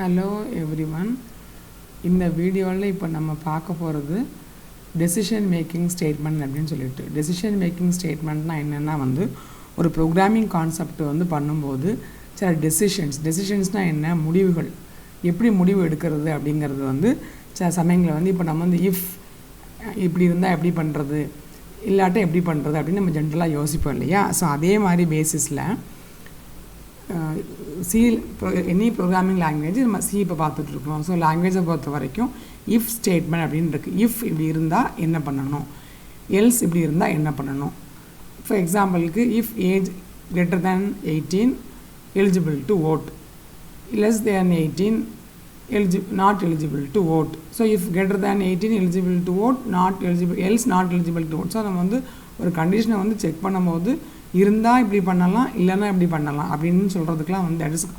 Hello everyone. இந்த வீடியோவில் இப்போ நம்ம பார்க்க போகிறது டெசிஷன் மேக்கிங் ஸ்டேட்மெண்ட் அப்படின்னு சொல்லிட்டு டெசிஷன் மேக்கிங் ஸ்டேட்மெண்ட்னா என்னென்னா ஒரு ப்ரோக்ராமிங் கான்செப்ட் பண்ணும்போது சில டெசிஷன்ஸ்னால் என்ன முடிவுகள் எப்படி முடிவு எடுக்கிறது அப்படிங்கிறது சில சமயங்களில் இப்போ நம்ம இஃப் இப்படி இருந்தால் எப்படி பண்ணுறது இல்லாட்ட எப்படி பண்ணுறது அப்படின்னு நம்ம ஜென்ரலாக யோசிப்போம் இல்லையா. ஸோ அதே மாதிரி பேசிஸில் சி எனி ப்ரோக்ராமிங் லாங்குவேஜ் நம்ம சி இப்போ பார்த்துட்ருக்கோம். ஸோ லாங்குவேஜை பொறுத்த வரைக்கும் இஃப் ஸ்டேட்மெண்ட் அப்படின்னு இருக்குது. இஃப் இப்படி இருந்தால் என்ன பண்ணணும், எல்ஸ் இப்படி இருந்தால் என்ன பண்ணணும். ஃபார் எக்ஸாம்பிளுக்கு if age greater than 18 eligible to vote, less than 18 not eligible to vote. So if greater than 18 eligible to vote, not eligible, else not eligible to vote. So நம்ம ஒரு கண்டிஷனை செக் பண்ணும்போது இருந்தால் இப்படி பண்ணலாம் இல்லைன்னா இப்படி பண்ணலாம் அப்படின்னு சொல்கிறதுக்கெலாம்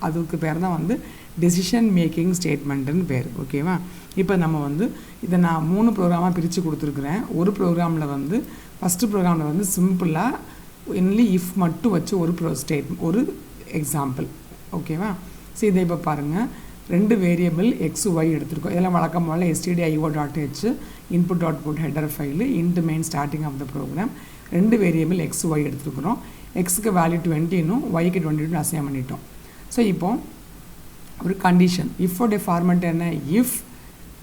அதுக்கு பேர் தான் டெசிஷன் மேக்கிங் ஸ்டேட்மெண்ட்டுன்னு பேர். ஓகேவா. இப்போ நம்ம இதை நான் 3 ப்ரோக்ராமாக பிரித்து கொடுத்துருக்குறேன். ஒரு ப்ரோக்ராமில் ஃபஸ்ட்டு ப்ரோக்ராமில் சிம்பிளாக ஒன்லி இஃப் மட்டும் வச்சு ஒரு எக்ஸாம்பிள். ஓகேவா. ஸோ இதை இப்போ பாருங்கள், 2 வேரியபிள் எக்ஸ் ஒய் எடுத்துருக்கோம். இதெல்லாம் வழக்கம் போல் stdio.h input output header file int main starting of the program. 2 variable X Y எடுத்துருக்குறோம். எக்ஸுக்கு வேல்யூ 20னும் ஒய்க்கு 22 அசைன் பண்ணிட்டோம். ஸோ இப்போ ஒரு கண்டிஷன் இஃபோடைய ஃபார்மெட் என்ன, இஃப்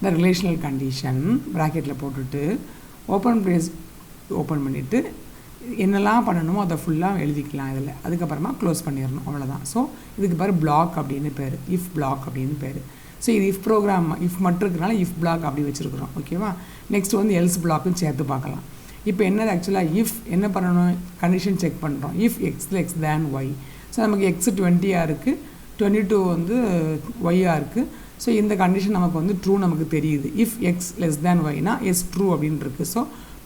த ரிலேஷனல் கண்டிஷன் ப்ராக்கெட்டில் போட்டுட்டு ஓப்பன் ப்ரேஸ் ஓப்பன் பண்ணிவிட்டு என்னெல்லாம் பண்ணணுமோ அதை ஃபுல்லாக எழுதிக்கலாம் இதில். அதுக்கப்புறமா க்ளோஸ் பண்ணிடணும், அவ்வளோதான். ஸோ இதுக்கு பேர் பிளாக் அப்படின்னு பேர், இஃப் பிளாக் அப்படின்னு பேர். ஸோ இது இஃப் ப்ரோக்ராம் இஃப் மட்டும் இருக்கிறனால இஃப் பிளாக் அப்படி வச்சுருக்குறோம். ஓகேவா. நெக்ஸ்ட் எல்ஸ் பிளாக்குன்னு சேர்த்து பார்க்கலாம். இப்போ என்னது ஆக்சுவலாக இஃப் என்ன பண்ணணும், கண்டிஷன் செக் பண்ணுறோம். If x then y. So நமக்கு எக்ஸ் 20 இருக்குது, 22 ஒய்யாக இருக்குது. ஸோ இந்த கண்டிஷன் நமக்கு ட்ரூ நமக்கு தெரியுது. இஃப் எக்ஸ் லெஸ் தேன் ஒய்னா எஸ் ட்ரூ அப்படின்னு இருக்குது. ஸோ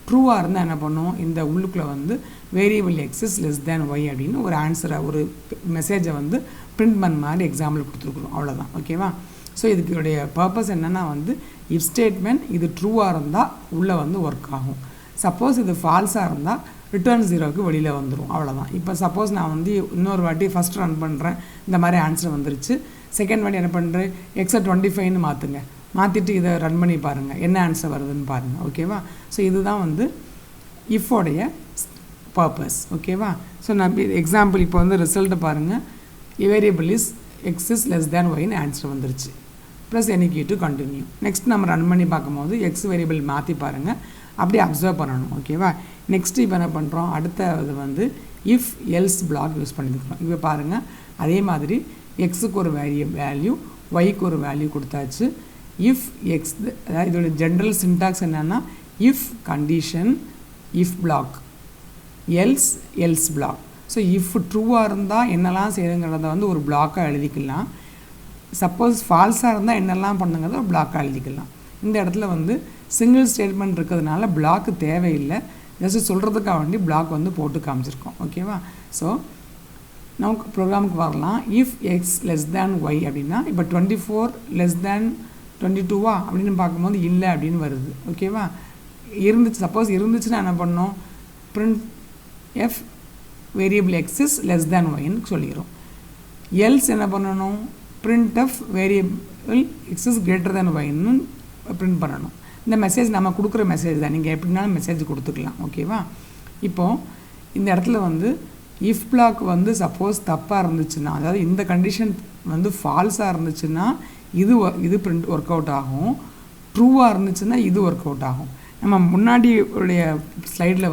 ட்ரூவாக இருந்தால் என்ன பண்ணுவோம், இந்த உள்ளுக்குள்ளே variable X is less than Y அப்படின்னு ஒரு ஆன்சரை ஒரு மெசேஜை பிரிண்ட் பண்ண மாதிரி எக்ஸாம்பிள் கொடுத்துருக்குறோம், அவ்வளோதான். ஓகேவா. ஸோ இதுக்குடைய பர்பஸ் என்னென்னா இஃப் ஸ்டேட்மெண்ட் இது ட்ரூவாக இருந்தால் உள்ளே ஒர்க் ஆகும். சப்போஸ் இது ஃபால்ஸாக இருந்தால் ரிட்டர்ன் 0க்கு வெளியில் வந்துடும், அவ்வளோதான். இப்போ சப்போஸ் நான் இன்னொரு வாட்டி ஃபஸ்ட் ரன் பண்ணுறேன், இந்த மாதிரி ஆன்சர் வந்துருச்சு. செகண்ட் வாட்டி என்ன பண்ணுறேன், எக்ஸை 25ன்னு மாற்றுங்க, மாற்றிட்டு இதை ரன் பண்ணி பாருங்கள் என்ன ஆன்சர் வருதுன்னு பாருங்கள். ஓகேவா. ஸோ இதுதான் இஃபோடைய பர்பஸ். ஓகேவா. ஸோ நான் எக்ஸாம்பிள் இப்போ ரிசல்ட்டை பாருங்கள். Variable is X is less than ஒய்ன்னு ஆன்சர் வந்துருச்சு. Press any key to continue. Next நம்ம ரன் பண்ணி பார்க்கும்போது எக்ஸ் வேரியபிள் மாற்றி பாருங்கள், அப்படியே அப்சர்வ் பண்ணணும். ஓகேவா. நெக்ஸ்ட்டு இப்போ என்ன பண்ணுறோம், அடுத்த இது இஃப் எல்ஸ் பிளாக் யூஸ் பண்ணியிருக்கிறோம். இப்போ பாருங்கள், அதே மாதிரி எக்ஸுக்கு ஒரு வேல்யூ ஒய்க்கு ஒரு வேல்யூ கொடுத்தாச்சு. இஃப் எக்ஸ், அதாவது இதோட ஜென்ரல் சின்டாக்ஸ் என்னென்னா if condition if block else block. So if ட்ரூவாக இருந்தால் என்னெல்லாம் செய்யுங்கிறத ஒரு பிளாக்காக எழுதிக்கலாம். சப்போஸ் ஃபால்ஸாக இருந்தால் என்னெல்லாம் பண்ணுங்கிறத ஒரு பிளாக்காக எழுதிக்கலாம். இந்த இடத்துல சிங்கிள் ஸ்டேட்மெண்ட் இருக்கிறதுனால பிளாக்கு தேவையில்லை, ஜஸ்ட் சொல்கிறதுக்காக வேண்டி பிளாக் போட்டு காமிச்சிருக்கோம். ஓகேவா. ஸோ நமக்கு ப்ரோக்ராமுக்கு வரலாம். If X less than y அப்படின்னா இப்போ 24 லெஸ் தேன் 22வா அப்படின்னு பார்க்கும்போது இல்லை அப்படின்னு வருது. ஓகேவா. சப்போஸ் இருந்துச்சுன்னா என்ன பண்ணோம், print f variable X is less than ஒய்ன்னு சொல்லிடுறோம். எல்ஸ் என்ன பண்ணணும், print f variable X is greater than ஒய்ன்னு பிரிண்ட் பண்ணணும். இந்த மெசேஜ் நம்ம கொடுக்குற மெசேஜ் தான், நீங்கள் எப்படினாலும் மெசேஜ் கொடுத்துக்கலாம். ஓகேவா. இப்போது இந்த இடத்துல இஃப் பிளாக் சப்போஸ் தப்பாக இருந்துச்சுன்னா, அதாவது இந்த கண்டிஷன் ஃபால்ஸாக இருந்துச்சுன்னா இது பிரிண்ட் ஒர்க் அவுட் ஆகும். ட்ரூவாக இருந்துச்சுன்னா இது ஒர்க் அவுட் ஆகும். நம்ம முன்னாடி உடைய ஸ்லைடில்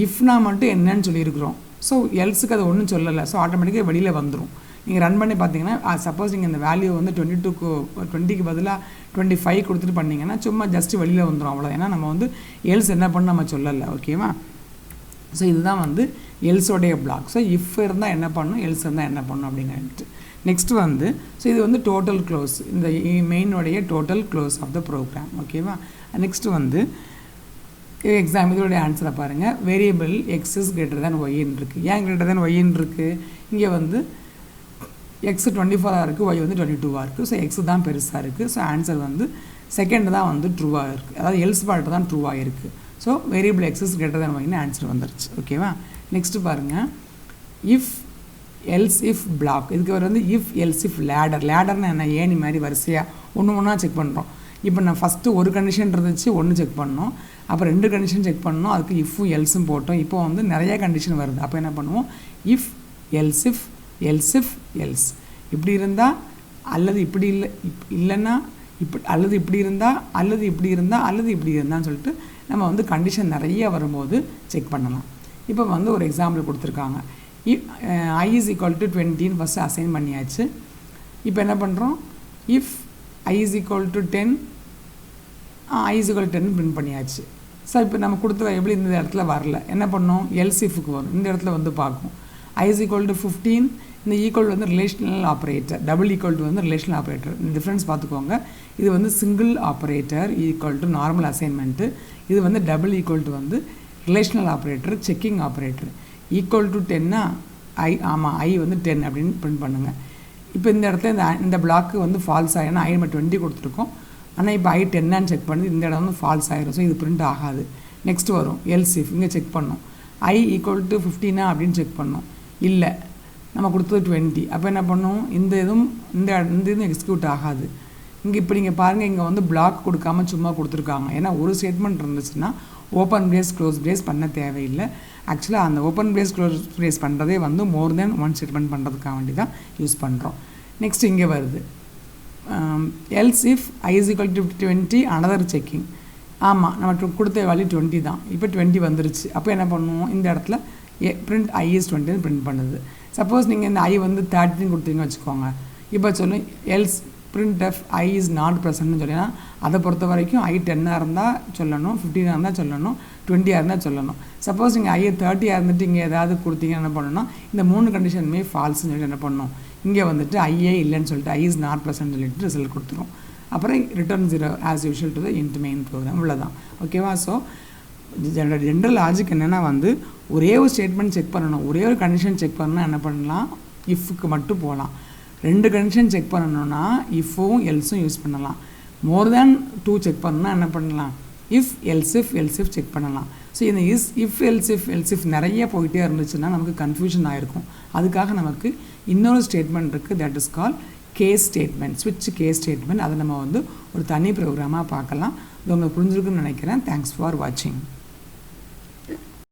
இஃப்னா மட்டும் என்னன்னு சொல்லியிருக்கிறோம். ஸோ எல்ஸுக்கு அதை ஒன்றும் சொல்லலை. ஸோ ஆட்டோமேட்டிக்காக வெளியில் வந்துடும். நீங்கள் ரன் பண்ணி பார்த்தீங்கன்னா சப்போஸ் நீங்கள் இந்த வேல்யூ 20க்கு பதிலாக 25 கொடுத்துட்டு பண்ணிங்கன்னா சும்மா ஜஸ்ட்டு வெளியில் வந்துடும், அவ்வளோ. ஏன்னா நம்ம எல்ஸ் என்ன பண்ண நம்ம சொல்லலை. ஓகேவா. ஸோ இதுதான் எல்ஸோடைய பிளாக். ஸோ இஃப் இருந்தால் என்ன பண்ணணும், எல்ஸ் இருந்தால் என்ன பண்ணணும் அப்படின்ட்டு. நெக்ஸ்ட்டு ஸோ இது டோட்டல் க்ளோஸ், இந்த மெயினுடைய total close of the program. ஓகேவா. நெக்ஸ்ட்டு எக்ஸாம் இதோடைய ஆன்சரை பாருங்கள். Variable X is greater than ஒய்ன்னு இருக்குது. ஏன் கிரேட்டர் தேன் ஒய்ன்னு இருக்குது, இங்கே எக்ஸ் 24ஆக இருக்குது, ஒய் 22ஆக இருக்குது. ஸோ எக்ஸ் தான் பெருசாக இருக்குது. ஸோ ஆன்சர் செகண்ட் தான் ட்ரூவாக இருக்குது, அதாவது எல்ஸ் பார்ட்டு தான் ட்ரூவாக இருக்குது. So variable X is greater than ஒய்ன்னு ஆன்சர் வந்துருச்சு. ஓகேவா. நெக்ஸ்ட்டு பாருங்கள், இஃப் எல்ஸ் இஃப் பிளாக். இதுக்கு வந்து இஃப் எல்ஸ் இஃப் லேடர்னு என்ன, ஏணி மாதிரி வரிசையாக ஒன்று ஒன்றா செக் பண்ணுறோம். இப்போ நான் ஃபஸ்ட்டு ஒரு கண்டிஷன் இருந்துச்சு, ஒன்று செக் பண்ணோம், அப்புறம் 2 கண்டிஷன் செக் பண்ணோம், அதுக்கு இஃப்பும் எல்ஸும் போட்டோம். இப்போ வந்து நிறைய கண்டிஷன் வருது. அப்போ என்ன பண்ணுவோம், if else if else if else இப்படி இருந்தால் அல்லது இப்படி இல்லைன்னா இப்படி, அல்லது இப்படி இருந்தால் அல்லது இப்படி இருந்தால் அல்லது இப்படி இருந்தான்னு சொல்லிட்டு நம்ம வந்து கண்டிஷன் நிறைய வரும்போது செக் பண்ணலாம். இப்போ வந்து ஒரு எக்ஸாம்பிள் கொடுத்துருக்காங்க. I is equal to 20 first assign பண்ணியாச்சு. இப்போ என்ன பண்ணுறோம், if I is equal to 10 I is equal to 10 print பண்ணியாச்சு. ஸோ இப்போ நம்ம கொடுத்த எப்படி இந்த இடத்துல வரல, என்ன பண்ணோம், எல்ஸ் இஃப்க்கு வரும், இந்த இடத்துல வந்து பார்க்கும். I is equal to 15, இந்த ஈக்குவல் வந்து relational operator, double equal to வந்து ரிலேஷனல் ஆப்ரேட்டர். இந்த டிஃப்ரென்ஸ் பார்த்துக்கோங்க. இது வந்து single operator equal to normal assignment, இது வந்து டபுள் ஈக்குவல் டு வந்து relational operator, checking operator. Equal to 10னா ஆமாம் I வந்து 10 அப்படின்னு பிரிண்ட் பண்ணுங்கள். இப்போ இந்த இடத்துல இந்த பிளாக்கு வந்து ஃபால்ஸ் ஆகினா I நம்ம 20 கொடுத்துருக்கோம், ஆனால் இப்போ I 10 செக் பண்ணுது, இந்த இடம் வந்து ஃபால்ஸ் ஆகிடும். ஸோ இது பிரிண்ட் ஆகாது. நெக்ஸ்ட் வரும் எல்ஸ் இஃப், இங்கே செக் பண்ணோம், I ஈக்குவல் டு 15 அப்படின்னு செக் பண்ணோம், இல்லை நம்ம கொடுத்தது 20. அப்போ என்ன பண்ணோம், இந்த இதுவும் எக்ஸிக்யூட் ஆகாது. இங்கே இப்போ நீங்கள் பாருங்கள், இங்கே வந்து பிளாக் கொடுக்காம சும்மா கொடுத்துருக்காங்க. ஏன்னா ஒரு ஸ்டேட்மெண்ட் இருந்துச்சுன்னா ஓப்பன் பிரேஸ் க்ளோஸ் பிரேஸ் பண்ண தேவையில்லை. ஆக்சுவலாக அந்த ஓப்பன் பிரேஸ் க்ளோஸ் பிரேஸ் பண்ணுறதே வந்து மோர் தென் ஒன் ஸ்டேட்மெண்ட் பண்ணுறதுக்காக வேண்டி தான் யூஸ் பண்ணுறோம். நெக்ஸ்ட் இங்கே வருது else if I is equal to 20 another checking. ஆமாம், நம்ம கொடுத்த வேல்யூ 20 தான், இப்போ 20 வந்துருச்சு. அப்போ என்ன பண்ணுவோம், இந்த இடத்துல பிரிண்ட் I is 20 பிரிண்ட் பண்ணுது. சப்போஸ் நீங்கள் இந்த I வந்து 13 கொடுத்தீங்கன்னு வச்சுக்கோங்க, இப்போ சொல்லு else print F I is not presentன்னு சொல்லினா, அதை பொறுத்த வரைக்கும் I 10 இருந்தால் சொல்லணும், 15 இருந்தால் சொல்லணும், 20 இருந்தால் சொல்லணும். சப்போஸ் நீங்கள் I 30 இருந்துட்டு இங்கே ஏதாவது கொடுத்தீங்கன்னா என்ன பண்ணணும்னா, இந்த 3 கண்டிஷனுமே ஃபால்ஸ்ன்னு சொல்லிட்டு என்ன பண்ணணும், இங்கே வந்துட்டு ஐயே இல்லைன்னு சொல்லிட்டு I is not present சொல்லிட்டு ரிசல்ட் கொடுத்துரும். அப்புறம் return 0 as usual to the int main program. இவ்வளோதான். ஓகேவா? ஸோ ஜென்ரல் லாஜிக் என்னென்னா வந்து ஒரே ஒரு ஸ்டேட்மெண்ட் செக் பண்ணணும், ஒரே ஒரு கண்டிஷன் செக் பண்ணணும்னா என்ன பண்ணலாம், இஃப்க்கு மட்டும் போகலாம். 2 கண்டிஷன் செக் பண்ணணும்னா இஃப்பும் எல்ஸும் யூஸ் பண்ணலாம். மோர் தேன் 2 செக் பண்ணணும்னா என்ன பண்ணலாம், இஃப் எல்ஸ் இஃப் செக் பண்ணலாம். ஸோ இந்த இஃப் எல்ஸ் இஃப் நிறைய போயிட்டே இருந்துச்சுன்னா நமக்கு கன்ஃபியூஷன் ஆகிருக்கும். அதுக்காக நமக்கு இன்னொரு ஸ்டேட்மெண்ட் இருக்குது, that is call case statement, ஸ்விட்ச் கேஸ் ஸ்டேட்மெண்ட். அதை நம்ம வந்து ஒரு தனி ப்ரோக்ராமாக பார்க்கலாம். இது உங்களுக்கு புரிஞ்சிருக்குன்னு நினைக்கிறேன். தேங்க்ஸ் ஃபார் வாட்சிங்.